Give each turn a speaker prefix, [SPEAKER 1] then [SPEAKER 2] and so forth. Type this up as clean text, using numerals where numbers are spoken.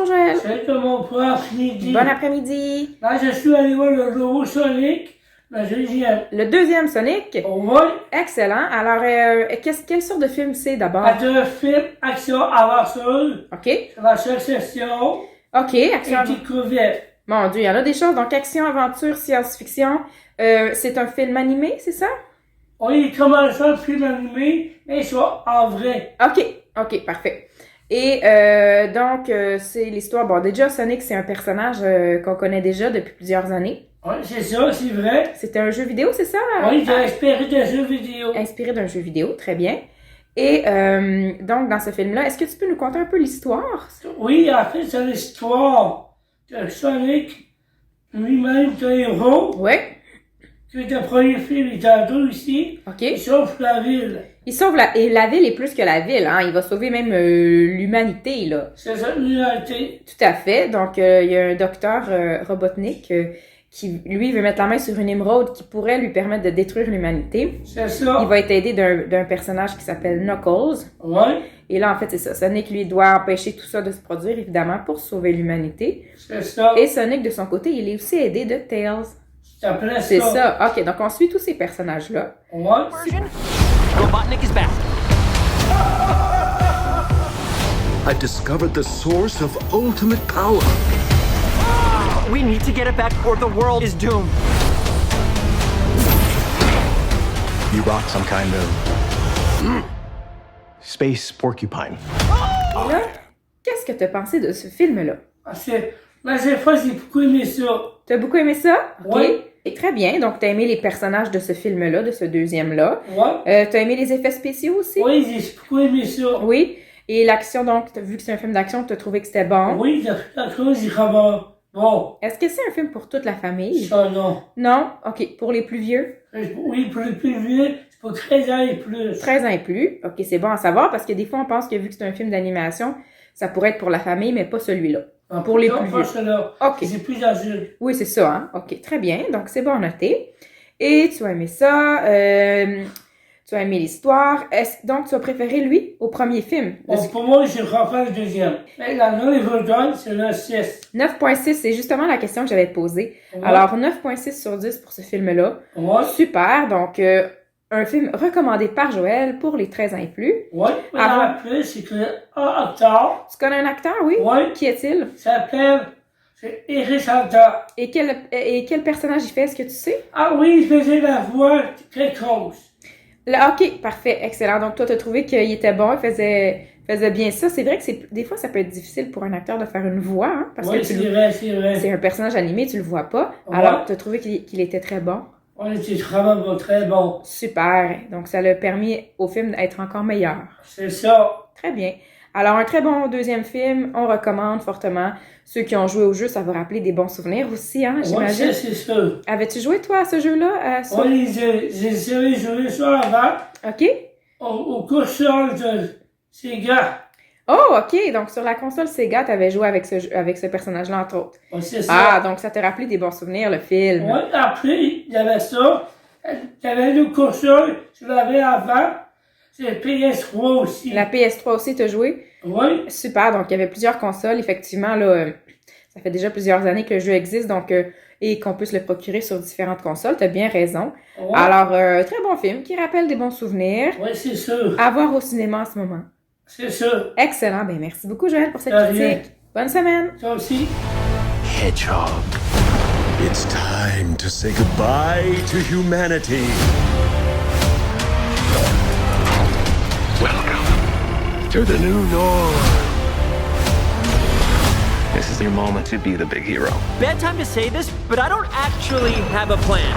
[SPEAKER 1] Bonjour Joël.
[SPEAKER 2] Salut mon point après-midi.
[SPEAKER 1] Bon après-midi.
[SPEAKER 2] Là, je suis allé voir le nouveau Sonic, le deuxième.
[SPEAKER 1] Le deuxième Sonic?
[SPEAKER 2] Oui.
[SPEAKER 1] Excellent. Alors, quelle sorte de film c'est d'abord?
[SPEAKER 2] Un film, action, aventure.
[SPEAKER 1] OK.
[SPEAKER 2] La succession.
[SPEAKER 1] OK, action.
[SPEAKER 2] Et découverte.
[SPEAKER 1] Mon Dieu, il y en a des choses. Donc, action, aventure, science-fiction. C'est un film animé, c'est ça?
[SPEAKER 2] Oui, comment ça, un film animé, mais soit en vrai.
[SPEAKER 1] OK, parfait. Et donc, c'est l'histoire... Bon, déjà, Sonic, c'est un personnage qu'on connaît déjà depuis plusieurs années.
[SPEAKER 2] Oui, c'est ça, c'est vrai.
[SPEAKER 1] C'était un jeu vidéo, c'est ça?
[SPEAKER 2] Oui, j'ai inspiré d'un jeu vidéo.
[SPEAKER 1] Inspiré d'un jeu vidéo, très bien. Et donc, dans ce film-là, est-ce que tu peux nous conter un peu l'histoire?
[SPEAKER 2] Oui, en fait, c'est l'histoire de Sonic, lui-même, de héros.
[SPEAKER 1] Oui.
[SPEAKER 2] C'est le premier film, il est en deux ici.
[SPEAKER 1] OK.
[SPEAKER 2] Il sauve la ville.
[SPEAKER 1] Il sauve et la ville est plus que la ville, hein. Il va sauver même l'humanité, là.
[SPEAKER 2] C'est ça, l'humanité.
[SPEAKER 1] Tout à fait. Donc, il y a un docteur Robotnik qui, lui, veut mettre la main sur une émeraude qui pourrait lui permettre de détruire l'humanité.
[SPEAKER 2] C'est ça.
[SPEAKER 1] Il va être aidé d'un personnage qui s'appelle Knuckles.
[SPEAKER 2] Ouais.
[SPEAKER 1] Et là, en fait, c'est ça. Sonic, lui, doit empêcher tout ça de se produire, évidemment, pour sauver l'humanité.
[SPEAKER 2] C'est ça.
[SPEAKER 1] Et Sonic, de son côté, il est aussi aidé de Tails. C'est ça. OK, donc on suit tous ces personnages-là.
[SPEAKER 2] Ouais.
[SPEAKER 3] Robotnik is back.
[SPEAKER 4] I discovered the source of ultimate power.
[SPEAKER 3] We need to get it back or the world is doomed.
[SPEAKER 5] You brought some kind of space porcupine.
[SPEAKER 1] Et là, qu'est-ce que t'as pensé de ce film-là?
[SPEAKER 2] Mais cette fois, j'ai beaucoup aimé ça.
[SPEAKER 1] T'as beaucoup aimé ça? OK.
[SPEAKER 2] Oui.
[SPEAKER 1] Et très bien. Donc, t'as aimé les personnages de ce film-là, de ce deuxième-là.
[SPEAKER 2] Ouais.
[SPEAKER 1] T'as aimé les effets spéciaux aussi?
[SPEAKER 2] Oui, j'ai beaucoup aimé ça.
[SPEAKER 1] Oui. Et l'action, donc, vu que c'est un film d'action, t'as trouvé que c'était bon?
[SPEAKER 2] Oui, la chose, j'ai vraiment bon.
[SPEAKER 1] Est-ce que c'est un film pour toute la famille?
[SPEAKER 2] Ça, non.
[SPEAKER 1] Non? OK. Pour les plus vieux?
[SPEAKER 2] Oui, pour les plus vieux, c'est pour 13 ans et plus.
[SPEAKER 1] 13 ans et plus. OK, c'est bon à savoir parce que des fois, on pense que vu que c'est un film d'animation, ça pourrait être pour la famille, mais pas celui-là. Pour les plus vieux.
[SPEAKER 2] OK. C'est plus adulte.
[SPEAKER 1] Oui, c'est ça, hein? OK, très bien. Donc, c'est bon à noter. Et tu as aimé ça. Tu as aimé l'histoire. Donc, tu as préféré lui au premier film?
[SPEAKER 2] Bon, pour moi, je refais le deuxième. Mais la nouvelle donne, c'est le 6.
[SPEAKER 1] 9.6, c'est justement la question que j'allais te poser.
[SPEAKER 2] Ouais.
[SPEAKER 1] Alors, 9.6 sur 10 pour ce film-là.
[SPEAKER 2] Ouais.
[SPEAKER 1] Super. Donc, un film recommandé par Joël pour les 13 ans et plus.
[SPEAKER 2] Oui, mais en plus, c'est que un acteur.
[SPEAKER 1] Tu connais un acteur, oui?
[SPEAKER 2] Oui.
[SPEAKER 1] Qui est-il?
[SPEAKER 2] C'est Eric Alta.
[SPEAKER 1] Et quel personnage il fait, est-ce que tu sais?
[SPEAKER 2] Ah oui, il faisait la voix très grosse.
[SPEAKER 1] Là, OK, parfait, excellent. Donc, toi, tu as trouvé qu'il était bon, il faisait bien ça. C'est vrai que des fois, ça peut être difficile pour un acteur de faire une voix, hein? Parce
[SPEAKER 2] oui,
[SPEAKER 1] que
[SPEAKER 2] c'est vrai.
[SPEAKER 1] C'est un personnage animé, tu le vois pas.
[SPEAKER 2] Ouais.
[SPEAKER 1] Alors, tu as trouvé qu'il était très bon?
[SPEAKER 2] Oui, c'est vraiment très bon.
[SPEAKER 1] Super. Donc, ça l'a permis au film d'être encore meilleur.
[SPEAKER 2] C'est ça.
[SPEAKER 1] Très bien. Alors, un très bon deuxième film, on recommande fortement. Ceux qui ont joué au jeu, ça va rappeler des bons souvenirs aussi, hein, j'imagine.
[SPEAKER 2] Oui, c'est sûr.
[SPEAKER 1] Avais-tu joué, toi, à ce jeu-là?
[SPEAKER 2] Oui, j'ai joué ça avant.
[SPEAKER 1] OK.
[SPEAKER 2] Au console de Sega.
[SPEAKER 1] Oh, OK. Donc, sur la console Sega, tu avais joué avec ce personnage-là, entre autres.
[SPEAKER 2] Oui, c'est ça.
[SPEAKER 1] Ah, donc ça t'a rappelé des bons souvenirs, le film.
[SPEAKER 2] Oui, après, il y avait ça. Il y avait une console, je l'avais avant. C'est la PS3 aussi.
[SPEAKER 1] La PS3 aussi, t'as joué?
[SPEAKER 2] Oui.
[SPEAKER 1] Super. Donc, il y avait plusieurs consoles. Effectivement, là, ça fait déjà plusieurs années que le jeu existe, donc, et qu'on peut se le procurer sur différentes consoles. T'as bien raison.
[SPEAKER 2] Oui.
[SPEAKER 1] Alors, très bon film qui rappelle des bons souvenirs.
[SPEAKER 2] Oui, c'est sûr.
[SPEAKER 1] À voir au cinéma en ce moment.
[SPEAKER 2] C'est sûr.
[SPEAKER 1] Excellent. Ben, merci beaucoup, Joël, pour cette
[SPEAKER 2] De rien.
[SPEAKER 1] critique. Bonne semaine.
[SPEAKER 2] Toi aussi.
[SPEAKER 4] Hedgehog. It's time to say goodbye to humanity. Welcome to the new norm.
[SPEAKER 5] This is your moment to be the big hero.
[SPEAKER 3] Bad time to say this, but I don't actually have a plan.